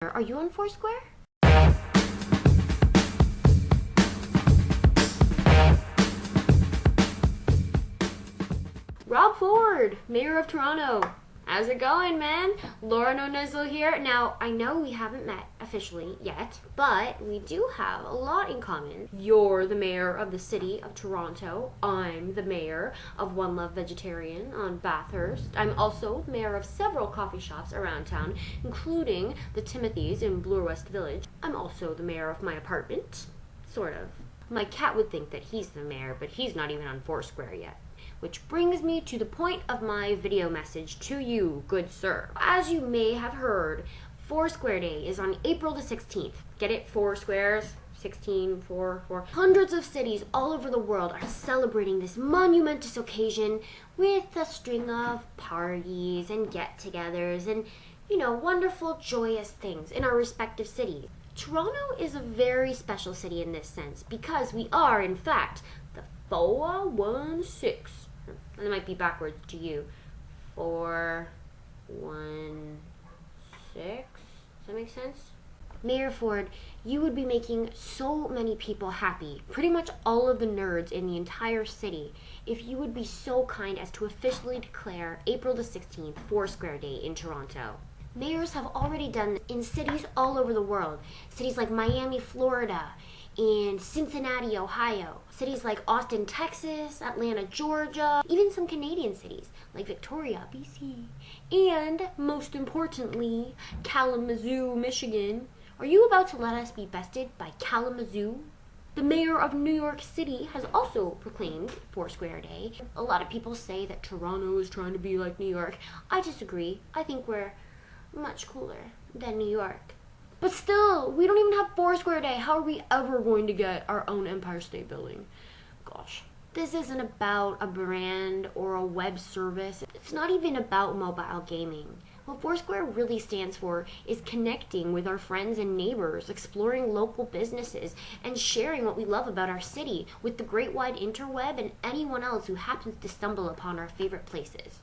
Are you on Foursquare? Rob Ford, Mayor of Toronto. How's it going, man? Lauren O'Nizzle here. Now, I know we haven't met officially yet, but we do have a lot in common. You're the mayor of the city of Toronto. I'm the mayor of One Love Vegetarian on Bathurst. I'm also mayor of several coffee shops around town, including the Timothy's in Bloor West Village. I'm also the mayor of my apartment, sort of. My cat would think that he's the mayor, but he's not even on Foursquare yet. Which brings me to the point of my video message to you, good sir. As you may have heard, Foursquare Day is on April the 16th. Get it? 4 squares, 16, 4, 4. Hundreds of cities all over the world are celebrating this monumentous occasion with a string of parties and get-togethers and, wonderful, joyous things in our respective cities. Toronto is a very special city in this sense because we are, in fact, the 416. And it might be backwards to you. 416. Does that make sense? Mayor Ford, you would be making so many people happy, pretty much all of the nerds in the entire city, if you would be so kind as to officially declare April the 16th Foursquare Day in Toronto. Mayors have already done this in cities all over the world. Cities like Miami, Florida, and Cincinnati, Ohio. Cities like Austin, Texas, Atlanta, Georgia, even some Canadian cities like Victoria, BC, and most importantly, Kalamazoo, Michigan. Are you about to let us be bested by Kalamazoo? The mayor of New York City has also proclaimed Foursquare Day. A lot of people say that Toronto is trying to be like New York. I disagree. I think we're much cooler than New York. But still, we don't even have Foursquare Day. How are we ever going to get our own Empire State Building? Gosh. This isn't about a brand or a web service. It's not even about mobile gaming. What Foursquare really stands for is connecting with our friends and neighbors, exploring local businesses, and sharing what we love about our city with the great wide interweb and anyone else who happens to stumble upon our favorite places.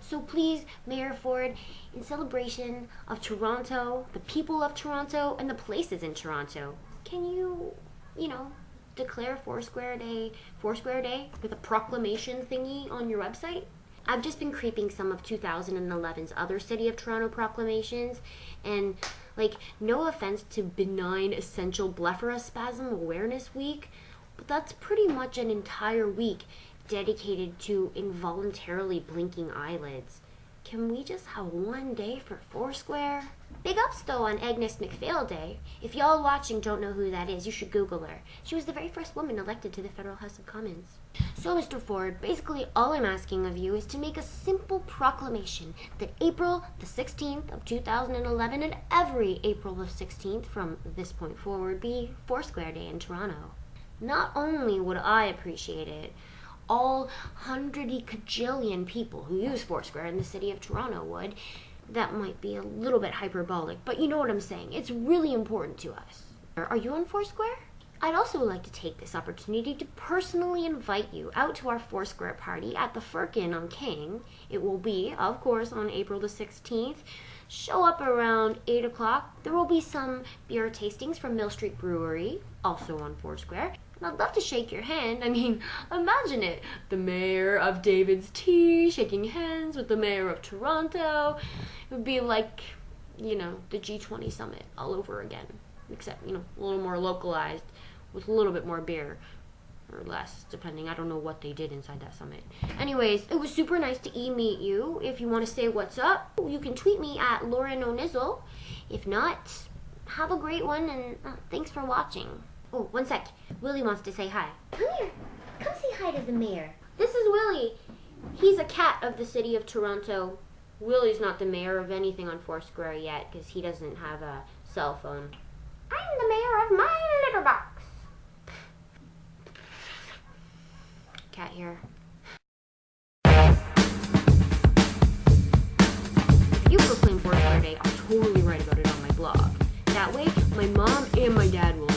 So please, Mayor Ford, in celebration of Toronto, the people of Toronto, and the places in Toronto, can you, declare Foursquare Day with a proclamation thingy on your website? I've just been creeping some of 2011's other City of Toronto proclamations, and, no offense to benign essential blepharospasm awareness week, but that's pretty much an entire week dedicated to involuntarily blinking eyelids. Can we just have one day for Foursquare? Big ups though on Agnes MacPhail Day. If y'all watching don't know who that is, you should Google her. She was the very first woman elected to the Federal House of Commons. So Mr. Ford, basically all I'm asking of you is to make a simple proclamation that April the 16th of 2011 and every April the 16th from this point forward be Foursquare Day in Toronto. Not only would I appreciate it, all hundredy cajillion people who use Foursquare in the city of Toronto would. That might be a little bit hyperbolic, but you know what I'm saying. It's really important to us. Are you on Foursquare? I'd also like to take this opportunity to personally invite you out to our Foursquare party at the Firkin on King. It will be, of course, on April the 16th. Show up around 8 o'clock. There will be some beer tastings from Mill Street Brewery, also on Foursquare. And I'd love to shake your hand. I mean, imagine it. The mayor of David's Tea shaking hands with the mayor of Toronto. It would be like, the G20 summit all over again. Except, a little more localized with a little bit more beer. Or less, depending. I don't know what they did inside that summit. Anyways, it was super nice to meet you. If you want to say what's up, you can tweet me at Lauren O'Nizzle. If not, have a great one and thanks for watching. Oh, one sec. Willie wants to say hi. Come here. Come say hi to the mayor. This is Willie. He's a cat of the city of Toronto. Willie's not the mayor of anything on Foursquare yet because he doesn't have a cell phone. I'm the mayor of my litter box. Cat here. If you proclaim Foursquare Day, I'll totally write about it on my blog. That way, my mom and my dad will